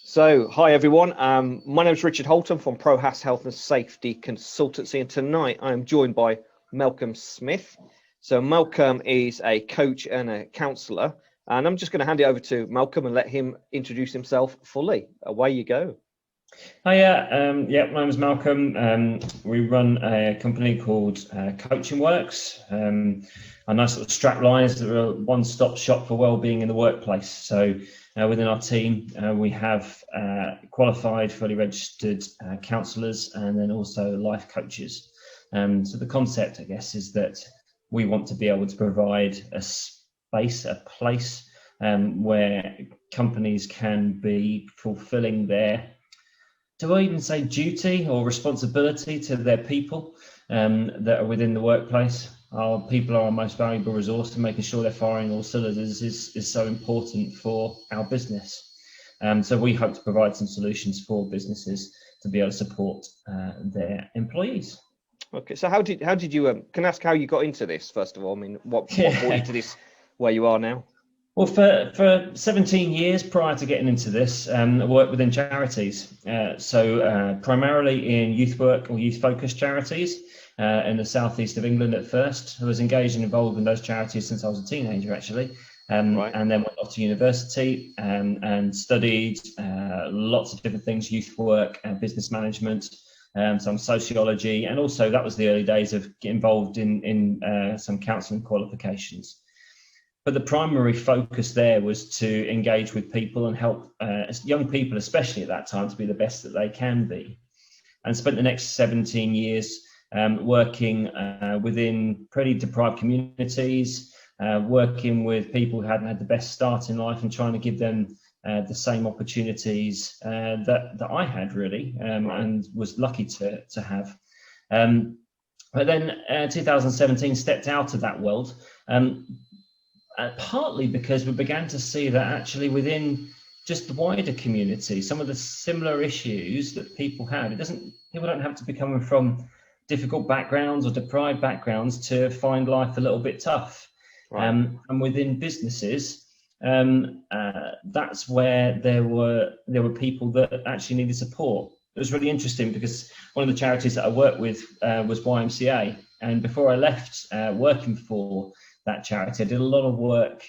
So, hi everyone. My name is Richard Holton from ProHas Health and Safety Consultancy, and tonight I am joined by Malcolm Smith. So, Malcolm is a coach and a counsellor, and I'm just going to hand it over to Malcolm and let him introduce himself fully. Away you go. Hiya, my name is Malcolm. We run a company called CoachingWorX. Our nice little strap lines that are a one-stop shop for well-being in the workplace. So within our team, we have qualified, fully registered counsellors and then also life coaches. So the concept, I guess, is that we want to be able to provide a space, a place where companies can be fulfilling their, do I even say duty or responsibility to their people that are within the workplace. Our people are our most valuable resource, and making sure they're firing all cylinders is so important for our business. So we hope to provide some solutions for businesses to be able to support their employees. Okay, so how did you can I ask how you got into this first of all? I mean, what brought you to this where you are now? Well, for 17 years prior to getting into this, I worked within charities. Primarily in youth work or youth focused charities in the southeast of England at first. I was engaged and involved in those charities since I was a teenager, actually. Right. And then went off to university and studied lots of different things, youth work, business management, some sociology, and also that was the early days of getting involved in some counselling qualifications. But the primary focus there was to engage with people and help young people, especially at that time, to be the best that they can be. And spent the next 17 years working within pretty deprived communities, working with people who hadn't had the best start in life and trying to give them the same opportunities that I had, really, and was lucky to have. But then 2017 stepped out of that world. Partly because we began to see that actually within just the wider community, some of the similar issues that people have, people don't have to be coming from difficult backgrounds or deprived backgrounds to find life a little bit tough. Right. And within businesses, that's where there were people that actually needed support. It was really interesting because one of the charities that I worked with was YMCA, and before I left working for that charity, I did a lot of work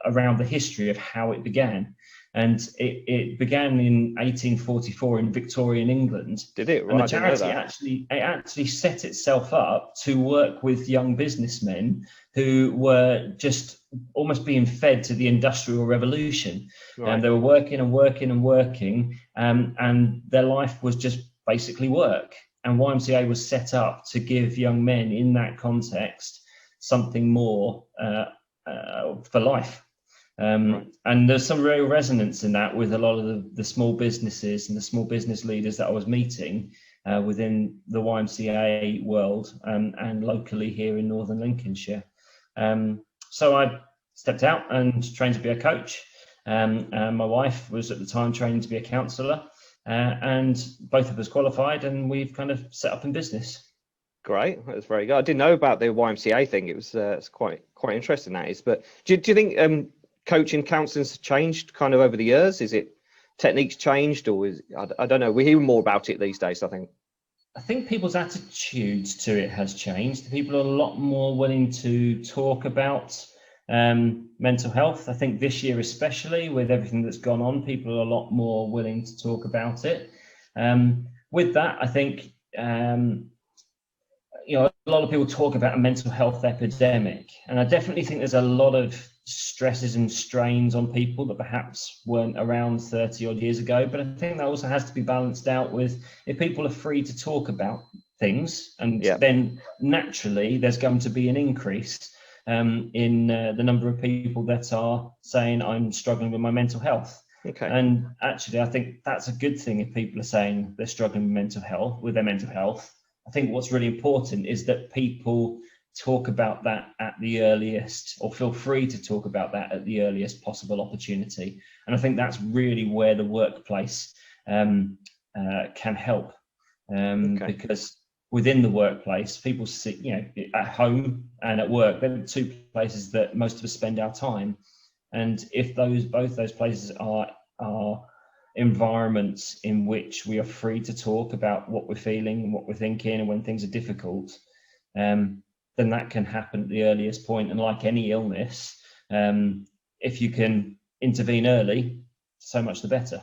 around the history of how it began. And it began in 1844 in Victorian England. Did it? Right. And the charity actually set itself up to work with young businessmen who were just almost being fed to the Industrial Revolution. Right. And they were working and working and working, and their life was just basically work. And YMCA was set up to give young men in that context something more for life. Right. And there's some real resonance in that with a lot of the small businesses and the small business leaders that I was meeting within the YMCA world and locally here in Northern Lincolnshire. So I stepped out and trained to be a coach. My wife was at the time training to be a counsellor, and both of us qualified, and we've kind of set up in business. Great, that's very good. I didn't know about the YMCA thing. It was it's quite interesting, that is. But do you think coaching, counselling's changed kind of over the years? Is it techniques changed, or is I don't know? We're hearing more about it these days, I think. I think people's attitudes to it has changed. People are a lot more willing to talk about mental health. I think this year, especially with everything that's gone on, people are a lot more willing to talk about it. With that, I think a lot of people talk about a mental health epidemic, and I definitely think there's a lot of stresses and strains on people that perhaps weren't around 30 odd years ago. But I think that also has to be balanced out with, if people are free to talk about things, and then naturally there's going to be an increase in the number of people that are saying, I'm struggling with my mental health. Okay. And actually, I think that's a good thing if people are saying they're struggling with their mental health. I think what's really important is that people talk about that at the earliest, or feel free to talk about that at the earliest possible opportunity. And I think that's really where the workplace can help, because within the workplace, people sit, at home and at work. They're the two places that most of us spend our time. And if both those places are environments in which we are free to talk about what we're feeling and what we're thinking, and when things are difficult, then that can happen at the earliest point. And like any illness, if you can intervene early, so much the better.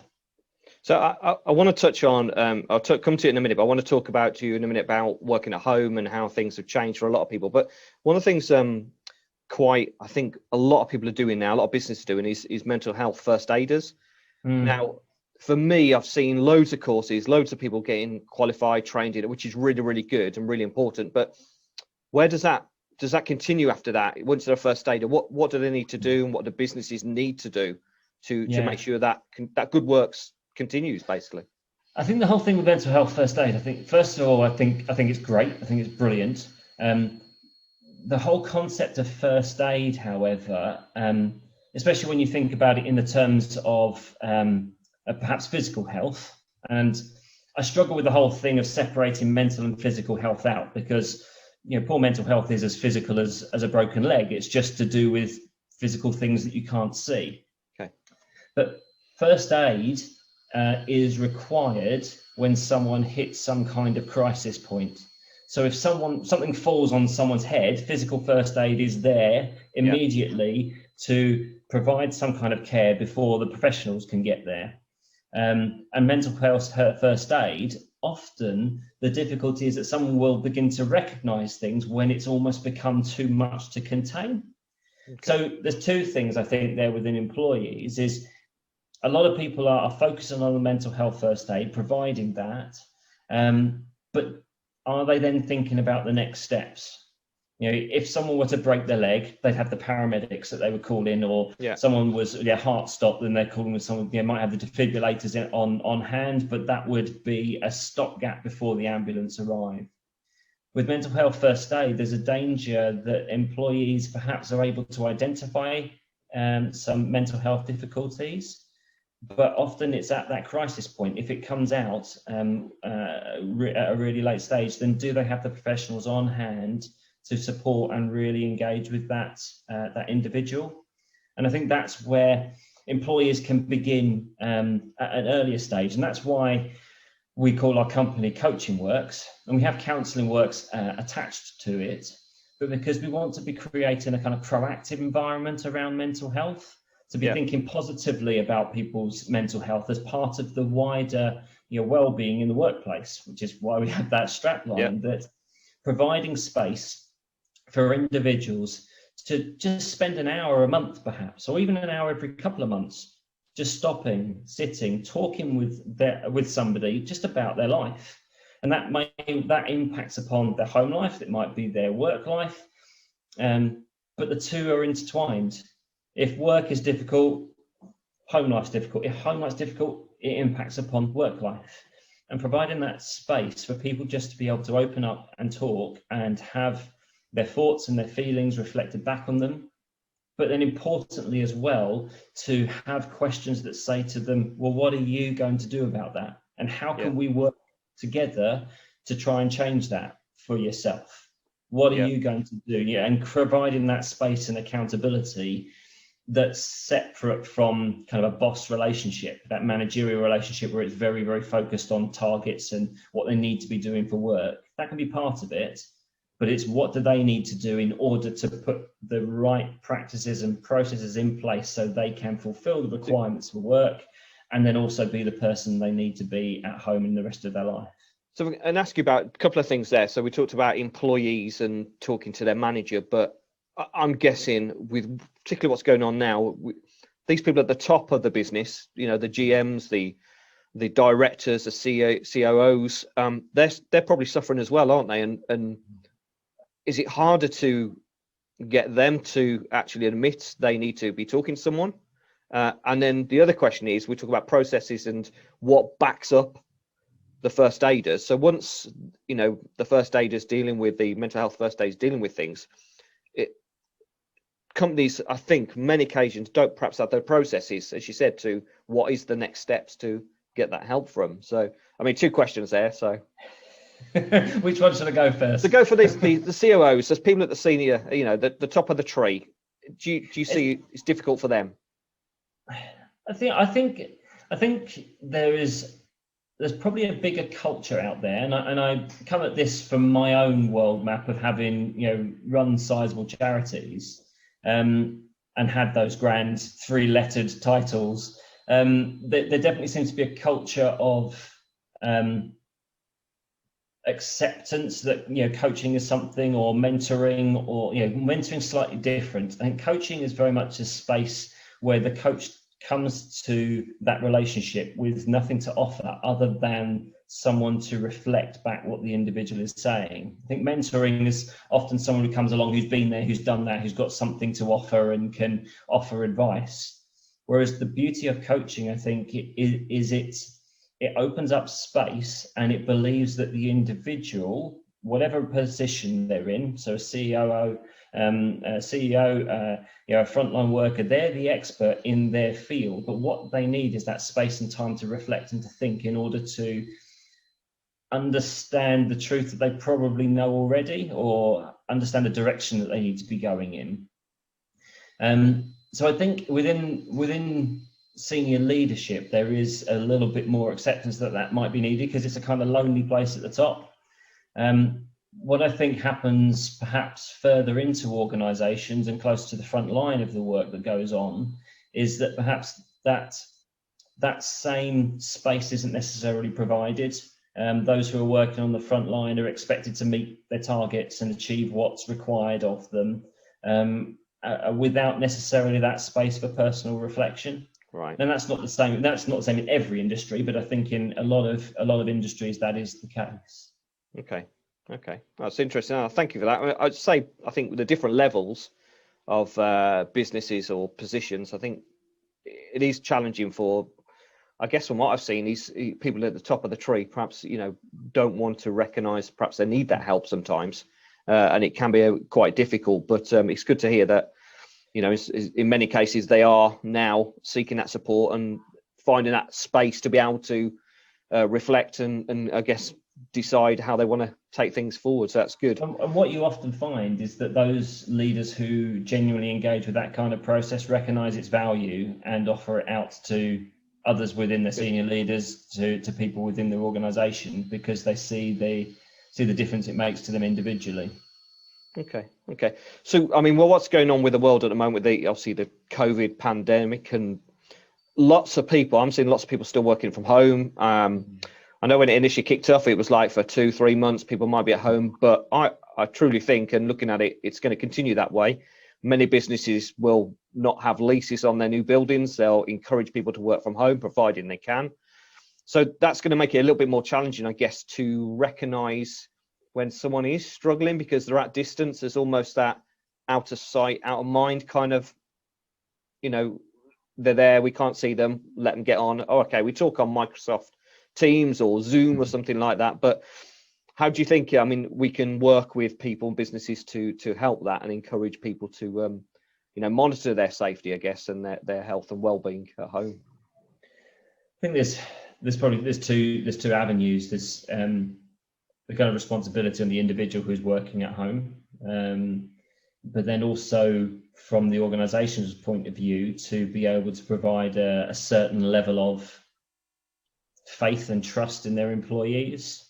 So I want to touch on, I'll come to it in a minute, but I want to talk about you in a minute about working at home and how things have changed for a lot of people. But one of the things I think a lot of people are doing now, a lot of business are doing is mental health first aiders. Now, for me, I've seen loads of courses, loads of people getting qualified, trained in it, which is really, really good and really important. But where does that continue after that? Once they're a first aider, what do they need to do, and what do businesses need to do to make sure that good works continues, basically? I think the whole thing with mental health first aid, I think first of all, I think it's great. I think it's brilliant. The whole concept of first aid, however, especially when you think about it in the terms of perhaps physical health, and I struggle with the whole thing of separating mental and physical health out, because poor mental health is as physical as a broken leg. It's just to do with physical things that you can't see. Okay. But first aid is required when someone hits some kind of crisis point. So if something falls on someone's head, physical first aid is there immediately to provide some kind of care before the professionals can get there. And mental health first aid, often the difficulty is that someone will begin to recognize things when it's almost become too much to contain. Okay. So there's two things I think there within employees is a lot of people are focusing on the mental health first aid, providing that, but are they then thinking about the next steps? If someone were to break their leg, they'd have the paramedics that they would call in, or someone was their heart stopped, then they're calling with someone. They might have the defibrillators on hand, but that would be a stopgap before the ambulance arrive. With mental health first aid, there's a danger that employees perhaps are able to identify some mental health difficulties, but often it's at that crisis point. If it comes out at a really late stage, then do they have the professionals on hand to support and really engage with that individual? And I think that's where employers can begin at an earlier stage. And that's why we call our company CoachingWorX, and we have CounsellingWorX attached to it, but because we want to be creating a kind of proactive environment around mental health, to be thinking positively about people's mental health as part of the wider well-being in the workplace, which is why we have that strapline, that providing space for individuals to just spend an hour a month perhaps, or even an hour every couple of months, just stopping, sitting, talking with somebody just about their life. And that impacts upon their home life, it might be their work life, but the two are intertwined. If work is difficult, home life's difficult. If home life's difficult, it impacts upon work life. And providing that space for people just to be able to open up and talk and have their thoughts and their feelings reflected back on them. But then importantly as well, to have questions that say to them, well, what are you going to do about that? And how can we work together to try and change that for yourself? What are you going to do? And providing that space and accountability that's separate from kind of a boss relationship, that managerial relationship where it's very, very focused on targets and what they need to be doing for work. That can be part of it, but it's what do they need to do in order to put the right practices and processes in place so they can fulfill the requirements for work and then also be the person they need to be at home in the rest of their life. So and ask you about a couple of things there. So we talked about employees and talking to their manager, but I'm guessing with particularly what's going on now, these people at the top of the business, the GMs, the directors, the COOs, they're probably suffering as well, aren't they? And is it harder to get them to actually admit they need to be talking to someone? And then the other question is, we talk about processes and what backs up the first aiders. So once, the first aiders dealing with the mental health first aiders dealing with things, companies, I think, many occasions don't perhaps have their processes, as you said, to what is the next steps to get that help from. So, I mean, two questions there. So, which one should I go first? So go for this, the COOs, there's people at the senior, the top of the tree. Do you see it's difficult for them? I think I think there's probably a bigger culture out there, and I come at this from my own world map of having run sizable charities, and had those grand 3-lettered titles. There definitely seems to be a culture of acceptance that coaching is something, or mentoring, or mentoring slightly different. I think coaching is very much a space where the coach comes to that relationship with nothing to offer other than someone to reflect back what the individual is saying. I think mentoring is often someone who comes along, who's been there, who's done that, who's got something to offer and can offer advice. Whereas the beauty of coaching, I think, it opens up space, and it believes that the individual, whatever position they're in, so a CEO, a frontline worker, they're the expert in their field, but what they need is that space and time to reflect and to think in order to understand the truth that they probably know already, or understand the direction that they need to be going in. So I think within senior leadership, there is a little bit more acceptance that might be needed, because it's a kind of lonely place at the top. What I think happens perhaps further into organizations and close to the front line of the work that goes on is that perhaps that same space isn't necessarily provided. Those who are working on the front line are expected to meet their targets and achieve what's required of them, without necessarily that space for personal reflection. Right. And that's not the same. That's not the same in every industry, but I think in a lot of industries that is the case. Okay, that's interesting. Thank you for that. I'd say, I think with the different levels of businesses or positions, I think it is challenging for, I guess from what I've seen, these people at the top of the tree perhaps don't want to recognise perhaps they need that help sometimes, and it can be quite difficult. But it's good to hear that in many cases they are now seeking that support and finding that space to be able to reflect and I guess decide how they want to take things forward. So that's good. And what you often find is that those leaders who genuinely engage with that kind of process recognise its value and offer it out to others within the senior leaders, to people within their organisation, because they see the difference it makes to them individually. Okay. So, I mean, what's going on with the world at the moment with obviously the COVID pandemic, and I'm seeing lots of people still working from home. I know when it initially kicked off, it was like for 2-3 months, people might be at home, but I truly think, and looking at it, it's going to continue that way. Many businesses will not have leases on their new buildings. They'll encourage people to work from home, providing they can. So that's going to make it a little bit more challenging, I guess, to recognise when someone is struggling because they're at distance. There's almost that out of sight, out of mind kind of, they're there, we can't see them, let them get on. Oh, okay, we talk on Microsoft Teams or Zoom or something like that. But how do you think, we can work with people and businesses to help that and encourage people to, monitor their safety, I guess, and their health and well-being at home? I think there's two avenues. There's the kind of responsibility on the individual who's working at home, but then also from the organisation's point of view to be able to provide a certain level of faith and trust in their employees.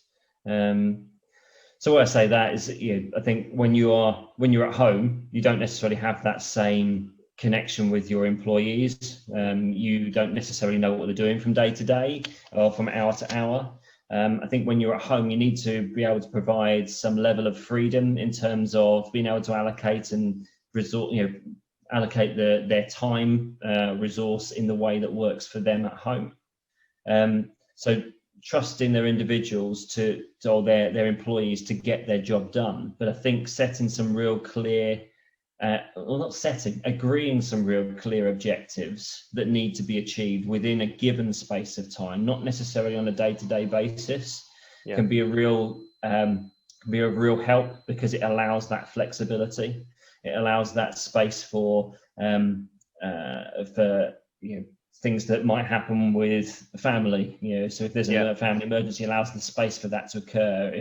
So why I say that is, I think when you're at home, you don't necessarily have that same connection with your employees. You don't necessarily know what they're doing from day to day or from hour to hour. I think when you're at home, you need to be able to provide some level of freedom in terms of being able to allocate and allocate their time resource in the way that works for them at home. So trusting their individuals or their employees to get their job done. But I think setting some real clear, agreeing some real clear objectives that need to be achieved within a given space of time, not necessarily on a day-to-day basis, can be a real help, because it allows that flexibility. It allows that space for things that might happen with family, so if there's a family emergency, allows the space for that to occur.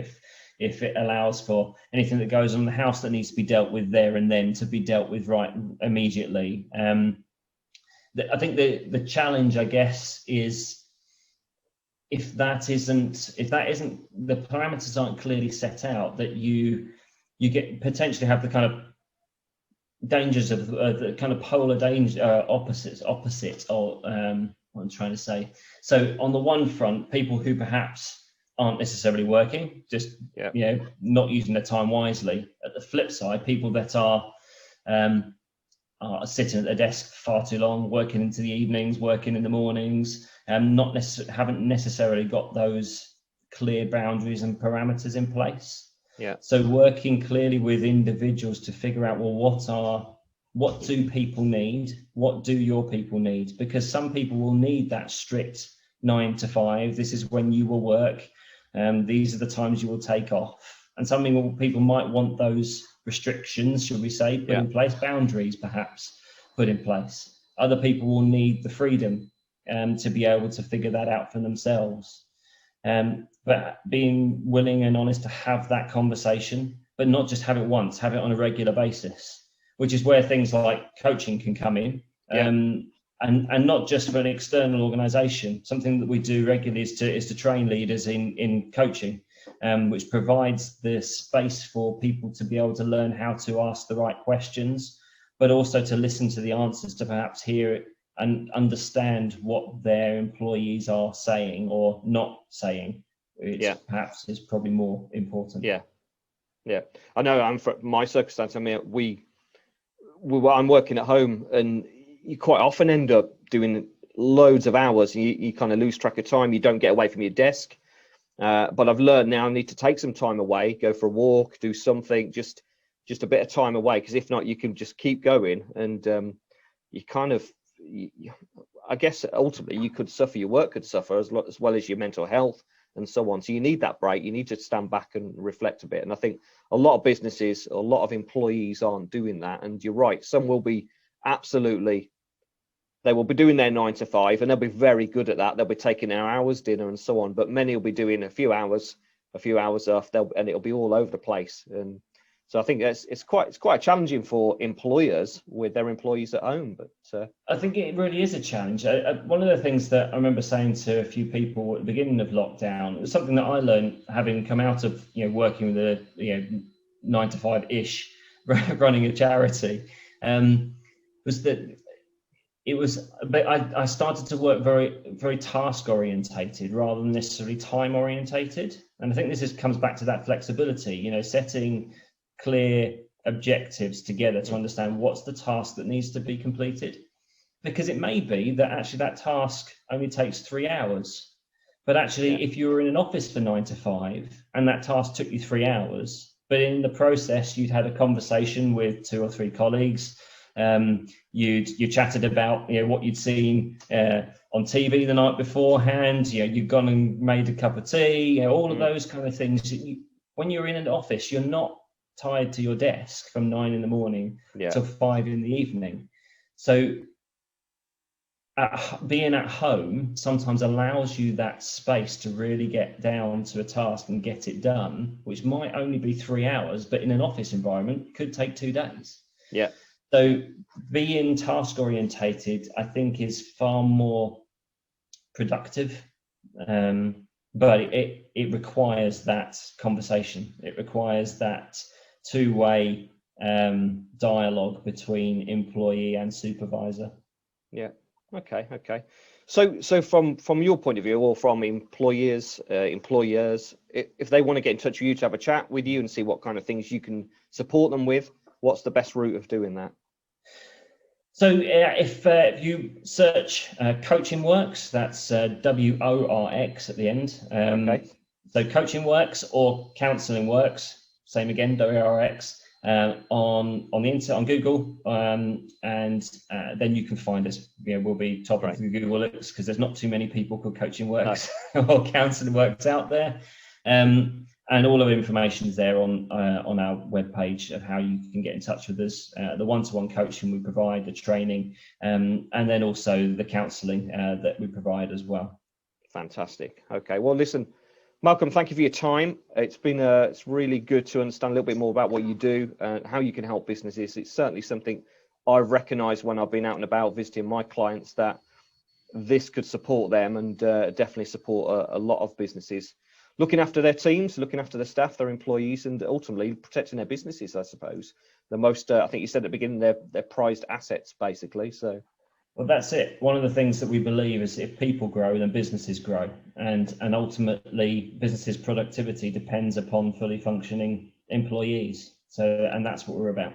If it allows for anything that goes on in the house that needs to be dealt with there and then to be dealt with right immediately. I think the challenge, I guess, is if that isn't the parameters aren't clearly set out, that you get potentially have the kind of dangers of the kind of polar danger opposite, or what I'm trying to say. So on the one front, people who perhaps aren't necessarily working, just not using their time wisely. At the flip side, people that are sitting at their desk far too long, working into the evenings, working in the mornings, haven't necessarily got those clear boundaries and parameters in place. Yeah. So working clearly with individuals to figure out, well, what do people need? What do your people need? Because some people will need that strict 9 to 5. This is when you will work. These are the times you will take off. And some people might want those restrictions, should we say, put in place, boundaries perhaps put in place. Other people will need the freedom to be able to figure that out for themselves. But being willing and honest to have that conversation, but not just have it once, have it on a regular basis, which is where things like coaching can come in. And not just for an external organization. Something that we do regularly is to train leaders in coaching, which provides the space for people to be able to learn how to ask the right questions, but also to listen to the answers, to perhaps hear it and understand what their employees are saying or not saying, which perhaps is probably more important. Yeah. I know. I'm from my circumstance. I mean, I'm working at home, and you quite often end up doing loads of hours. You kind of lose track of time. You don't get away from your desk. But I've learned now I need to take some time away, go for a walk, do something, just a bit of time away. Because if not, you can just keep going, and I guess ultimately you could suffer. Your work could suffer as well as your mental health and so on. So you need that break. You need to stand back and reflect a bit. And I think a lot of businesses, a lot of employees aren't doing that. And you're right. Some will be they will be doing their 9 to 5, and they'll be very good at that. They'll be taking their hours, dinner, and so on. But many will be doing a few hours off, and it'll be all over the place. And so I think it's quite challenging for employers with their employees at home. But I think it really is a challenge. One of the things that I remember saying to a few people at the beginning of lockdown, it was something that I learned having come out of working with a 9 to 5 ish running a charity, was that I started to work very, very task orientated rather than necessarily time orientated. And I think this comes back to that flexibility, setting clear objectives together to understand what's the task that needs to be completed. Because it may be that actually that task only takes 3 hours. But actually, if you were in an office for 9 to 5 and that task took you 3 hours, but in the process, you'd had a conversation with 2 or 3 colleagues, you chatted about what you'd seen on TV the night beforehand, you'd gone and made a cup of tea, all of those kind of things. When you're in an office, you're not tied to your desk from 9 in the morning till 5 in the evening. So being at home sometimes allows you that space to really get down to a task and get it done, which might only be 3 hours, but in an office environment could take 2 days. So being task orientated, I think, is far more productive, but it requires that conversation. It requires that two-way dialogue between employee and supervisor. Okay. So from your point of view, or from employers, if they want to get in touch with you to have a chat with you and see what kind of things you can support them with, what's the best route of doing that? So if you search CoachingWorX, that's WORX at the end. Okay. So CoachingWorX or CounsellingWorX, same again, WORX, on the internet, on Google, and then you can find us. We'll be top of the Google list because there's not too many people called CoachingWorX or CounsellingWorX out there. And all of the information is there on our webpage of how you can get in touch with us, the one-to-one coaching we provide, the training, and then also the counselling that we provide as well. Fantastic. Okay. Well, listen, Malcolm, thank you for your time. It's really good to understand a little bit more about what you do and how you can help businesses. It's certainly something I've recognised when I've been out and about visiting my clients that this could support them, and definitely support a lot of businesses looking after their teams, looking after their staff, their employees, and ultimately protecting their businesses, I suppose. The most, I think you said at the beginning, they're prized assets, basically. So, well, that's it. One of the things that we believe is if people grow, then businesses grow, and ultimately businesses' productivity depends upon fully functioning employees. So, and that's what we're about.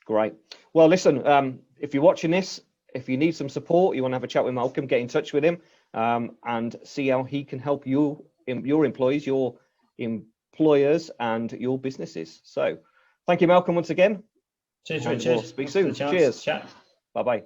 Great. Well, listen, if you're watching this, if you need some support, you want to have a chat with Malcolm, get in touch with him, and see how he can help you, your employees, your employers, and your businesses. So, thank you, Malcolm, once again. Cheers, And Richard. we'll speak soon. Cheers. Chat. Bye-bye.